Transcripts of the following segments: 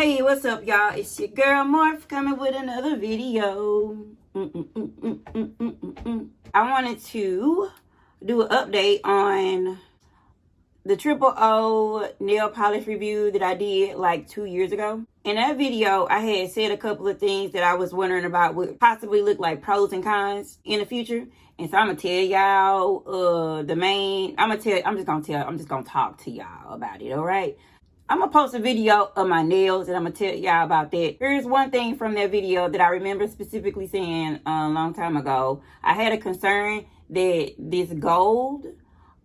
Hey, what's up, y'all? It's your girl Morph coming with another video. I wanted to do an update on the OOO nail polish review that I did like 2 years ago. In that video, I had said a couple of things that I was wondering about would possibly look like pros and cons in the future. And so I'm gonna tell y'all I'm just gonna talk to y'all about it, all right? I'm going to post a video of my nails and I'm going to tell y'all about that. Here's one thing from that video that I remember specifically saying a long time ago. I had a concern that this gold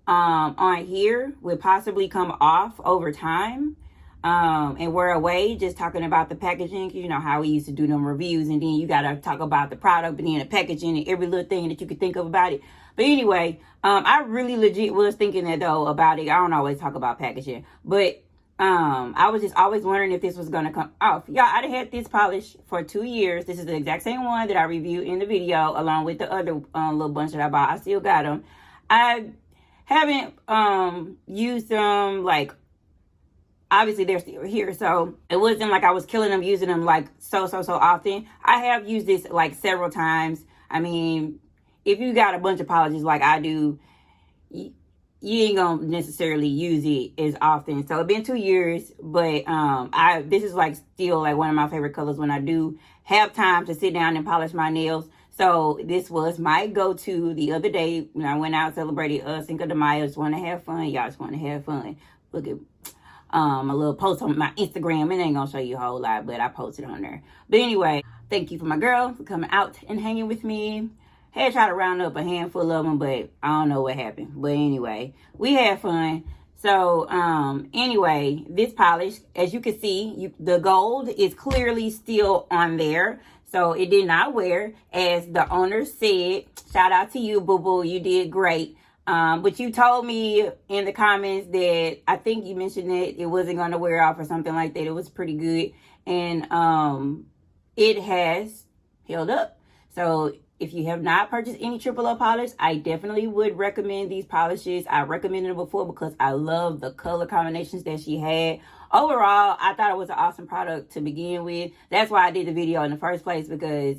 on here would possibly come off over time and wear away, just talking about the packaging. You know how we used to do them reviews and then you got to talk about the product and then the packaging and every little thing that you could think of about it. But anyway, I really legit was thinking that though about it. I don't always talk about packaging, but I was just always wondering if this was gonna come off. Y'all, I had this polish for 2 years. This is the exact same one that I reviewed in the video, along with the other little bunch that I bought. I still got them. I haven't used them, like, obviously they're still here, so it wasn't like I was killing them using them like so often. I have used this like several times. I mean, if you got a bunch of polishes like I do, you ain't gonna necessarily use it as often. So it's been 2 years, but this is like still like one of my favorite colors when I do have time to sit down and polish my nails. So this was my go-to the other day when I went out, celebrated Cinco de Mayo. Just want to have fun. Y'all just want to have fun. Look at a little post on my Instagram. It ain't gonna show you a whole lot, but I posted on there. But anyway, thank you for my girl for coming out and hanging with me. Had tried to round up a handful of them, but I don't know what happened. But anyway, we had fun. So anyway, this polish, as you can see, the gold is clearly still on there. So it did not wear, as the owner said. Shout out to you, boo-boo. You did great. But you told me in the comments that I think you mentioned that it wasn't going to wear off or something like that. It was pretty good. And it has held up. So if you have not purchased any OOO polish, I definitely would recommend these polishes. I recommended them before because I love the color combinations that she had. Overall, I thought it was an awesome product to begin with. That's why I did the video in the first place, because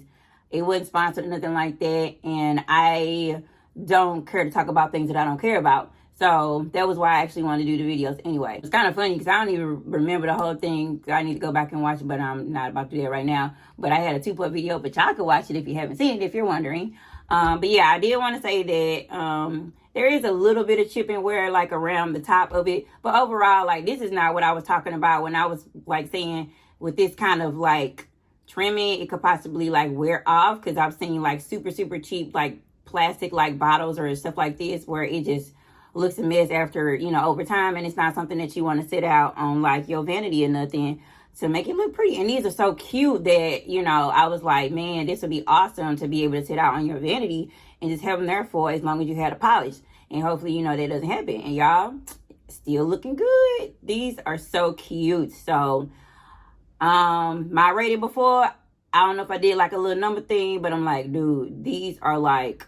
it wasn't sponsored or nothing like that. And I don't care to talk about things that I don't care about. So that was why I actually wanted to do the videos anyway. It's kind of funny because I don't even remember the whole thing. I need to go back and watch it, but I'm not about to do that right now. But I had a 2-part video, but y'all can watch it if you haven't seen it, if you're wondering. But yeah, I did want to say that there is a little bit of chip and wear like around the top of it. But overall, like, this is not what I was talking about when I was like saying with this kind of like trimming, it could possibly like wear off, because I've seen like super cheap like plastic like bottles or stuff like this where it just looks a mess after, you know, over time, and it's not something that you want to sit out on like your vanity or nothing to make it look pretty. And these are so cute that, you know, I was like, man, this would be awesome to be able to sit out on your vanity and just have them there for as long as you had a polish. And hopefully, you know, that doesn't happen. And y'all, still looking good. These are so cute. So my rating before, I don't know if I did like a little number thing, but I'm like, dude, these are like,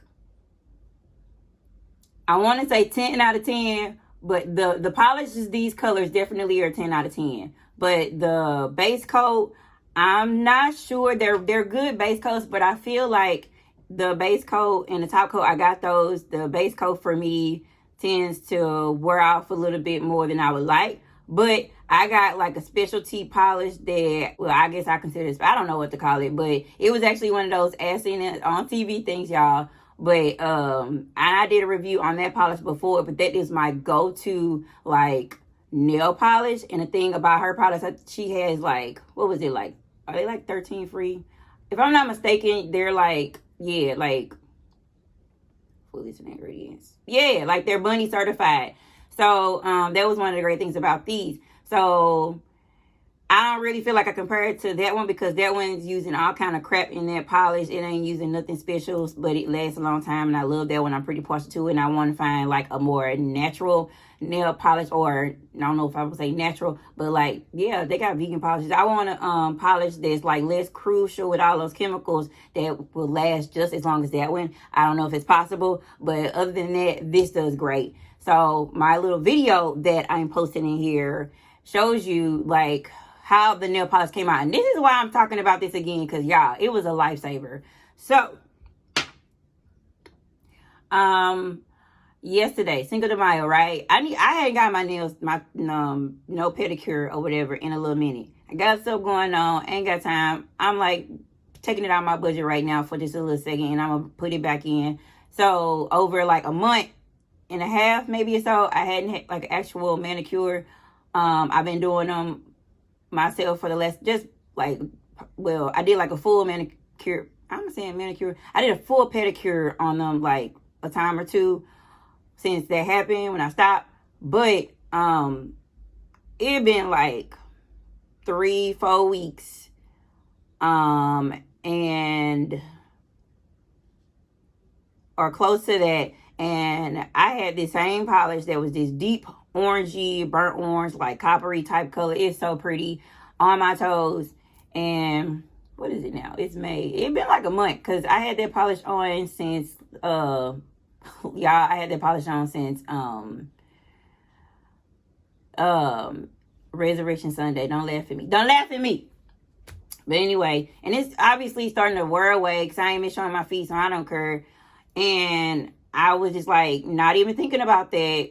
I want to say 10 out of 10, but the polishes, these colors definitely are 10 out of 10. But the base coat, I'm not sure. They're good base coats, but I feel like the base coat and the top coat, I got those. The base coat for me tends to wear off a little bit more than I would like. But I got like a specialty polish that, well, I guess I consider this, I don't know what to call it, but it was actually one of those as seen it on TV things, y'all. But I did a review on that polish before, but that is my go-to like nail polish. And the thing about her products, she has like, what was it, like, are they like 13 free? If I'm not mistaken, they're like, yeah, like fully ingredients. Yeah, like they're bunny certified. So that was one of the great things about these. So I don't really feel like I compare it to that one, because that one's using all kind of crap in that polish. It ain't using nothing special, but it lasts a long time, and I love that one. I'm pretty partial to it, and I want to find like a more natural nail polish, or I don't know if I would say natural, but like, yeah, they got vegan polishes. I want a polish that's like less crucial with all those chemicals that will last just as long as that one. I don't know if it's possible, but other than that, this does great. So my little video that I'm posting in here shows you like how the nail polish came out. And this is why I'm talking about this again, because y'all, it was a lifesaver. So, yesterday, Cinco de Mayo, right? I hadn't got my nails, my no pedicure or whatever in a little minute. I got stuff going on, ain't got time. I'm like taking it out of my budget right now for just a little second, and I'm gonna put it back in. So over like a month and a half, maybe or so, I hadn't had like an actual manicure. I've been doing them myself for the last, just like, well, I did like a full manicure. I'm saying manicure. I did a full pedicure on them like a time or two since that happened when I stopped. But it been like 3-4 weeks. And or close to that. And I had this same polish that was this deep orangey, burnt orange, like coppery type color. It's so pretty on my toes. And what is it now? It's May. It's been like a month because I had that polish on since y'all, I had that polish on since Resurrection Sunday. Don't laugh at me. Don't laugh at me. But anyway, and it's obviously starting to wear away because I ain't been showing my feet, so I don't care. And I was just like not even thinking about that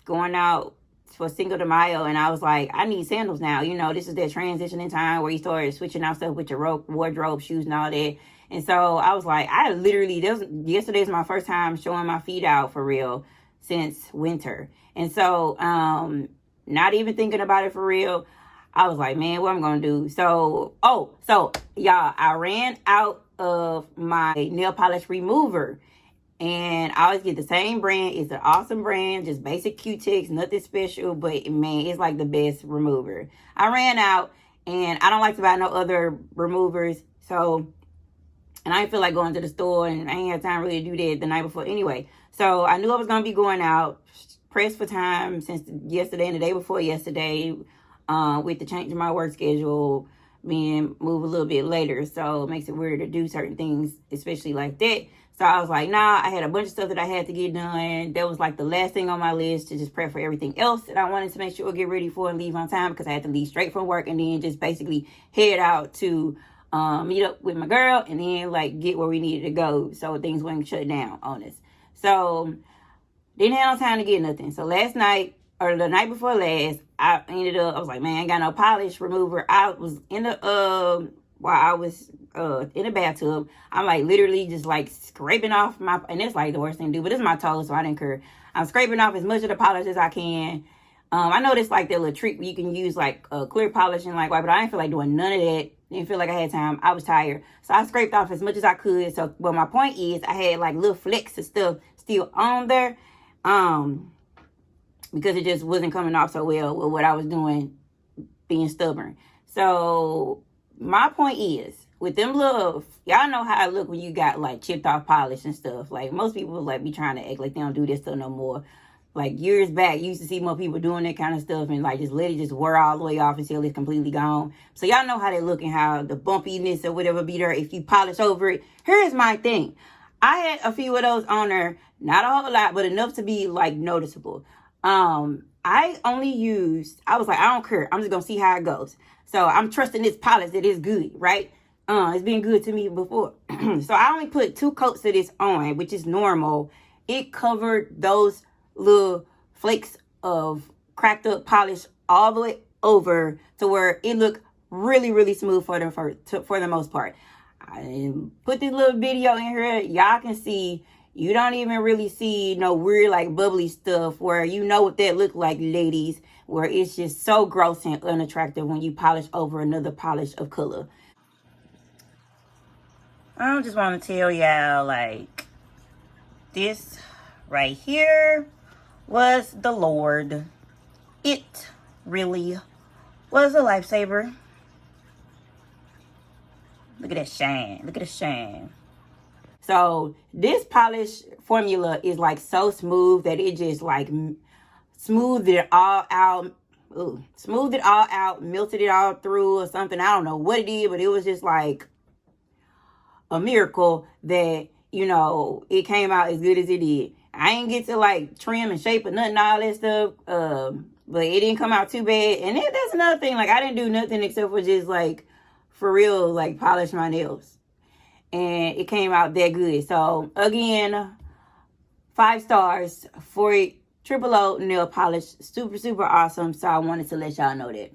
going out for Cinco de Mayo, and I was like, I need sandals now. You know, this is that transitioning time where you start switching out stuff with your wardrobe, shoes, and all that. And so I was like, yesterday was my first time showing my feet out for real since winter. And so, not even thinking about it for real, I was like, man, what I'm going to do? So y'all, I ran out of my nail polish remover. And I always get the same brand. It's an awesome brand, just basic Q-Tips, nothing special, but man, it's like the best remover. I ran out, and I don't like to buy no other removers. So, and I didn't feel like going to the store, and I ain't had time really to do that the night before anyway. So I knew I was going to be going out, pressed for time since yesterday and the day before yesterday, with the change in my work schedule, being moved a little bit later. So it makes it weird to do certain things, especially like that. So I was like, nah, I had a bunch of stuff that I had to get done. That was like the last thing on my list to just prep for everything else that I wanted to make sure get ready for and leave on time, because I had to leave straight from work and then just basically head out to meet up with my girl and then like get where we needed to go so things wouldn't shut down on us. So didn't have no time to get nothing. So last night, or the night before last, I was like, man, I ain't got no polish remover. I was in the while I was in the bathtub, I'm like literally just like scraping off my, and it's like the worst thing to do, but it's my toes, so I didn't care. I'm scraping off as much of the polish as I can. I know this like that little trick where you can use like clear polish and like white, but I didn't feel like doing none of that. Didn't feel like I had time. I was tired, so I scraped off as much as I could. So, but my point is, I had like little flecks of stuff still on there, because it just wasn't coming off so well with what I was doing, being stubborn. So my point is, with them little, y'all know how I look when you got like chipped off polish and stuff. Like most people like be trying to act like they don't do this stuff no more. Like years back, you used to see more people doing that kind of stuff and like just let it just wear all the way off until it's completely gone. So y'all know how they look and how the bumpiness or whatever be there if you polish over it. Here's my thing. I had a few of those on there, not a whole lot, but enough to be like noticeable. I only used, I was like, I don't care. I'm just going to see how it goes. So I'm trusting this polish that is good, right? It's been good to me before. So I only put 2 coats of this on, which is normal. It covered those little flakes of cracked up polish all the way over to where it looked really, really smooth for the most part. I put this little video in here. Y'all can see, you don't even really see no weird like bubbly stuff where you know what that look like, ladies, where it's just so gross and unattractive when you polish over another polish of color. I just want to tell y'all, like, this right here was the Lord. It really was a lifesaver. Look at that shine. Look at the shine. So this polish formula is like so smooth that it just like smoothed it all out. Smoothed it all out, melted it all through or something. I don't know what it did, but it was just like a miracle that, you know, it came out as good as it did. I ain't get to like trim and shape or nothing, all that stuff. but it didn't come out too bad. And that's another thing. Like, I didn't do nothing except for just, like, for real, like, polish my nails. And it came out that good. So, again, 5 stars for OOO nail polish. Super, super awesome. So, I wanted to let y'all know that.